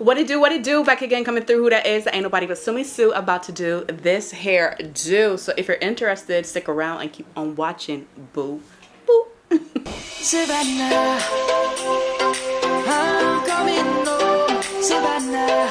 What it do? Back again, coming through. Who that is? Ain't nobody but Sumi Sue about to do this hair do. So if you're interested, stick around and keep on watching. Boo. Boo. Savannah, I'm coming home. Savannah,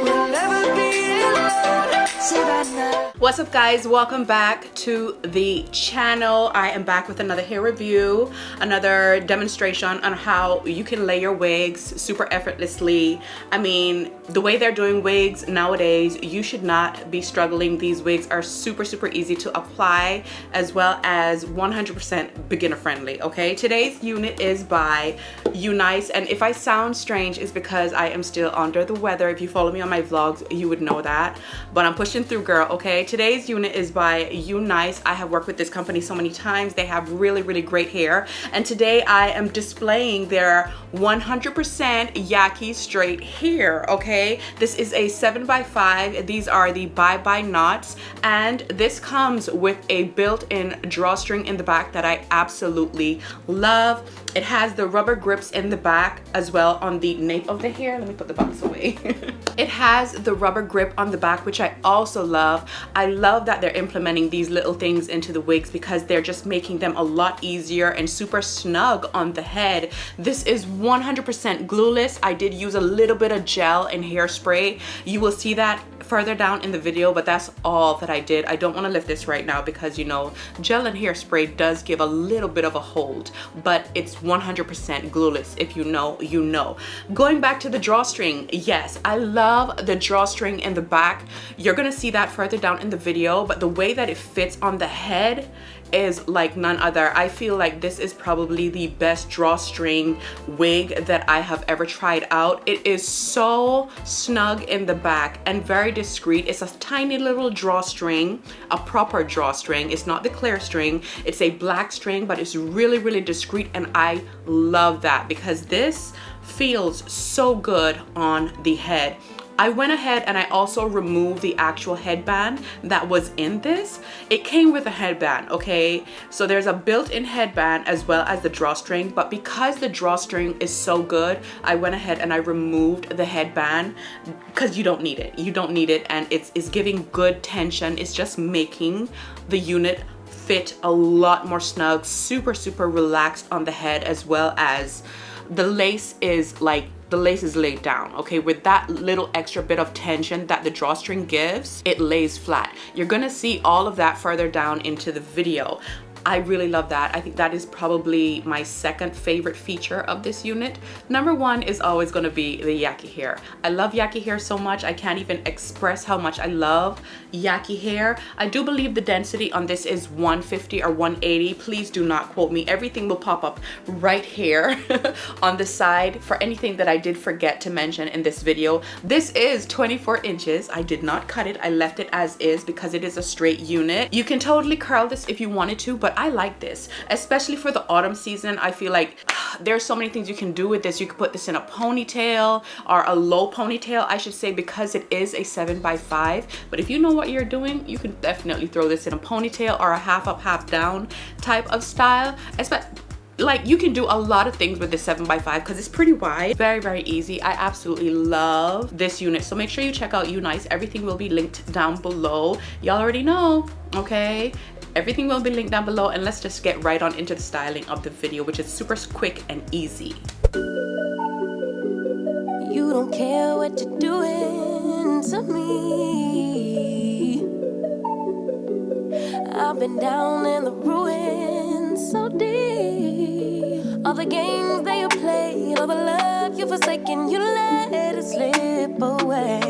we'll never be alone. Savannah. What's up, guys? Welcome back to the channel. I am back with another hair review, another demonstration on how you can lay your wigs super effortlessly. I mean, the way they're doing wigs nowadays, you should not be struggling. These wigs are super easy to apply, as well as 100% beginner friendly. Okay, today's unit is by UNICE, and if I sound strange, it's because I am still under the weather. If you follow me on my vlogs, you would know that, but I'm pushing through, girl. Okay, today's unit is by UNICE. I have worked with this company so many times. They have really great hair, and today I am displaying their 100% Yaki straight hair. Okay, this is a 7x5. These are the ByeByeKnots, and this comes with a built-in drawstring in the back that I absolutely love. It has the rubber grips in the back as well on the nape of the hair. Let me put the box away. It has the rubber grip on the back, which I also love. I love that they're implementing these little things into the wigs because they're just making them a lot easier and super snug on the head. This is 100% glueless. I did use a little bit of gel and hairspray. You will see that further down in the video, but that's all that I did. I don't want to lift this right now because, you know, gel and hairspray does give a little bit of a hold, but it's 100% glueless. If you know, you know. Going back to the drawstring, yes, I love the drawstring in the back. You're gonna see that further down in the video, but the way that it fits on the head is like none other. I feel like this is probably the best drawstring wig that I have ever tried out. It is so snug in the back and very discreet. It's a tiny little drawstring, a proper drawstring. It's not the clear string. It's a black string, but it's really discreet, and I love that because this feels so good on the head. I went ahead and I also removed the actual headband that was in this. It came with a headband, okay? So there's a built-in headband as well as the drawstring, but because the drawstring is so good, I went ahead and I removed the headband because you don't need it. You don't need it, and it's giving good tension. It's just making the unit fit a lot more snug, super relaxed on the head, as well as the lace is like, the lace is laid down, okay? With that little extra bit of tension that the drawstring gives, it lays flat. You're gonna see all of that further down into the video. I really love that. I think that is probably my second favorite feature of this unit. Number one is always gonna be the Yaki hair. I love Yaki hair so much. I can't even express how much I love Yaki hair. I do believe the density on this is 150 or 180. Please do not quote me. Everything will pop up right here on the side for anything that I did forget to mention in this video. This is 24 inches. I did not cut it. I left it as is because it is a straight unit. You can totally curl this if you wanted to, but I like this, especially for the autumn season. I feel like there's so many things you can do with this. You could put this in a ponytail, or a low ponytail, I should say, because it is a 7x5. But if you know what you're doing, you can definitely throw this in a ponytail or a half up, half down type of style. Like, you can do a lot of things with the 7x5 because it's pretty wide. Very easy. I absolutely love this unit. So make sure you check out UNICE. Everything will be linked down below. Y'all already know, okay? Everything will be linked down below, and let's just get right on into the styling of the video, which is super quick and easy. You don't care what you're doing to me. I've been down in the ruins so deep. All the games that you played, all the love you forsaken, you let it slip away.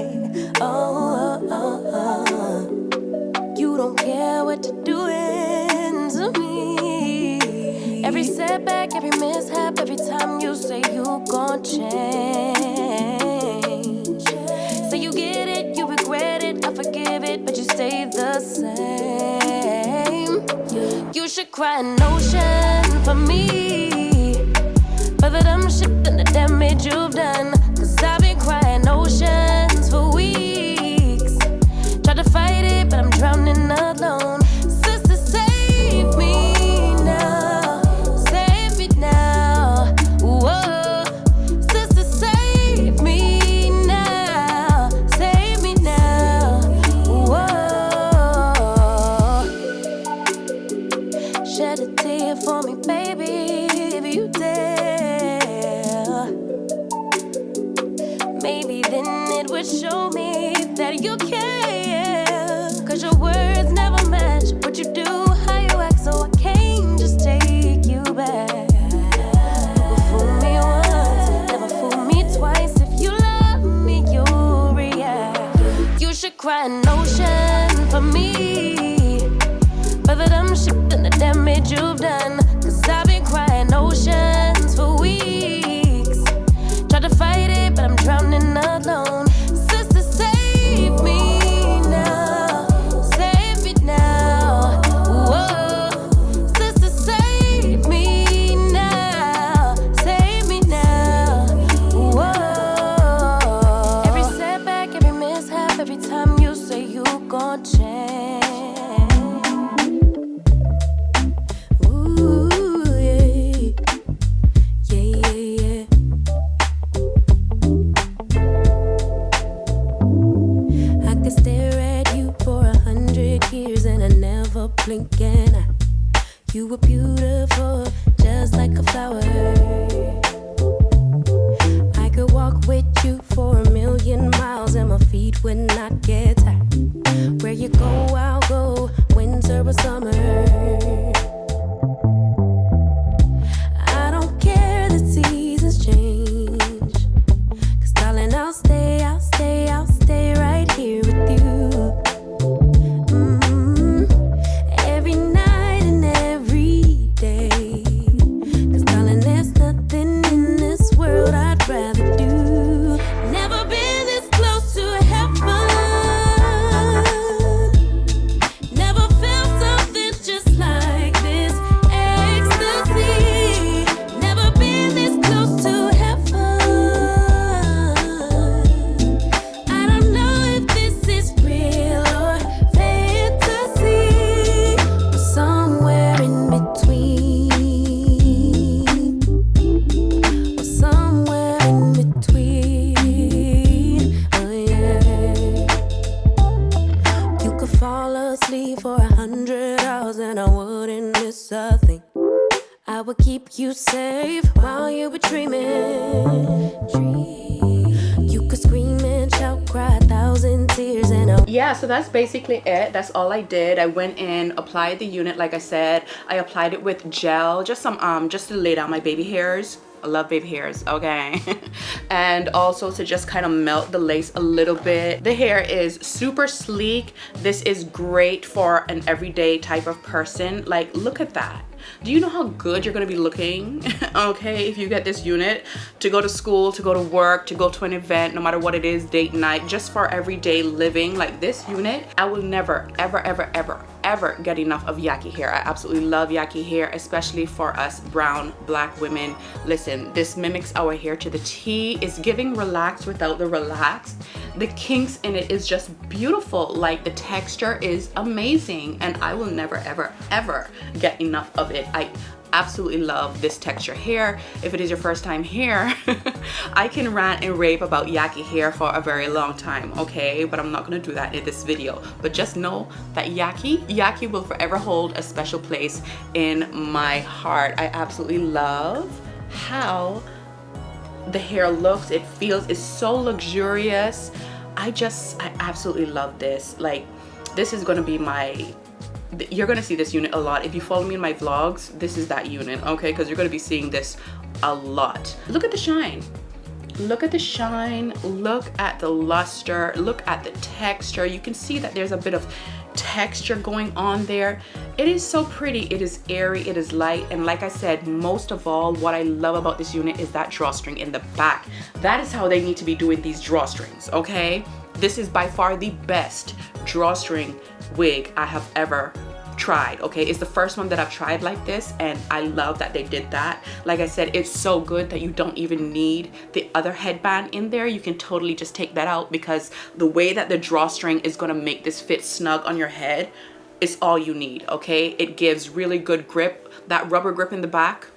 You don't care what you're doing to me. Every setback, every mishap, every time you say you gon' change. Say you get it, you regret it, I forgive it, but you stay the same. You should cry an ocean for me, for the dumb shit and the damage you've done. Cause I've been crying oceans for weeks. Try to fight it, but I'm drowning alone. Sister, save me now. Save me now. Whoa. Sister, save me maybe then it would show me that you care. Cause your words never match what you do, how you act, so I can't just take you back. You fool me once, never fool me twice. If you love me, you'll react. You should cry an ocean for me, for the dumb shit and the damage you've done. Cause I've been crying oceans for weeks. Try to fight it, but I'm drowning alone. Sister, save me now. Save me now. Whoa. Sister, save me now. Save me now. Whoa. Every setback, every mishap, every time you say you gon' change. Blink an eye. You were beautiful, just like a flower. I could walk with you for 1,000,000 miles and my feet would not get tired. Where you go, I'll go, winter or summer. I don't care that seasons change. Cause darling, I'll stay right here with you. You safe while you were dreaming. You could scream and shout, cry 1,000 tears and yeah, so that's basically it. That's all I did. I went in, applied the unit like I said. I applied it with gel, just to lay down my baby hairs. I love baby hairs, okay? And also to just kind of melt the lace a little bit. The hair is super sleek. This is great for an everyday type of person. Like, look at that. Do you know how good you're gonna be looking, okay, if you get this unit to go to school, to go to work, to go to an event, no matter what it is, date night, just for everyday living. Like this unit, I will never, ever, ever, ever, ever get enough of Yaki hair. I absolutely love Yaki hair, especially for us brown, black women. Listen, this mimics our hair to the T. It's giving relaxed without the relaxed. The kinks in it is just beautiful. Like the texture is amazing and I will never, ever, ever get enough of it. I absolutely love this texture hair. If it is your first time here, I can rant and rave about Yaki hair for a very long time, okay? But I'm not gonna do that in this video. But just know that Yaki will forever hold a special place in my heart. I absolutely love how the hair looks. It feels, it's so luxurious. I absolutely love this. Like, this is gonna be my, you're gonna see this unit a lot. If you follow me in my vlogs, this is that unit, okay? Because you're gonna be seeing this a lot. Look at the shine. Look at the shine. Look at the luster. Look at the texture. You can see that there's a bit of texture going on there. It is so pretty. It is airy. It is light. And like I said, most of all, what I love about this unit is that drawstring in the back. That is how they need to be doing these drawstrings, okay? This is by far the best drawstring wig I have ever tried, okay? It's the first one that I've tried like this and I love that they did that. Like I said, it's so good that you don't even need the other headband in there. You can totally just take that out because the way that the drawstring is gonna make this fit snug on your head is all you need, okay? It gives really good grip. That rubber grip in the back,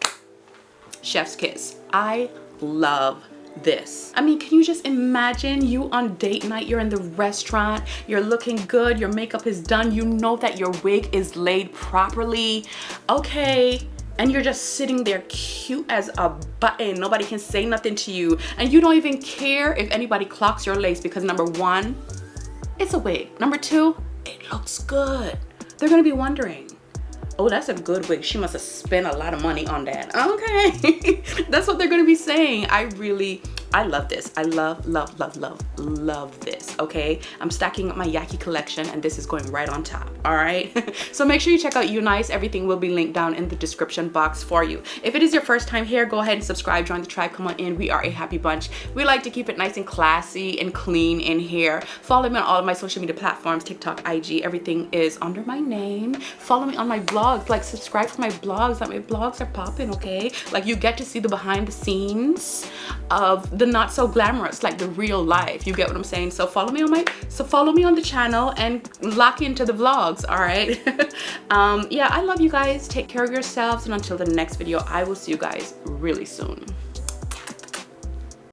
chef's kiss. I love this. I mean, can you just imagine you on date night, you're in the restaurant, you're looking good, your makeup is done, you know that your wig is laid properly, okay, and you're just sitting there cute as a button. Nobody can say nothing to you, and you don't even care if anybody clocks your lace, because number one, it's a wig. Number two, it looks good. They're gonna be wondering, oh, that's a good wig. She must have spent a lot of money on that. Okay. That's what they're gonna be saying. I love this. I love this, okay? I'm stacking up my Yaki collection, and this is going right on top, all right? So make sure you check out UNICE. Everything will be linked down in the description box for you. If it is your first time here, go ahead and subscribe, join the tribe, come on in. We are a happy bunch. We like to keep it nice and classy and clean in here. Follow me on all of my social media platforms, TikTok, IG, everything is under my name. Follow me on my vlogs, like subscribe for my vlogs. Like, my vlogs are popping, okay? Like, you get to see the behind the scenes of the not so glamorous, like the real life. You get what I'm saying? So follow me on the channel and lock into the vlogs, all right? Yeah, I love you guys. Take care of yourselves, and until the next video, I will see you guys really soon.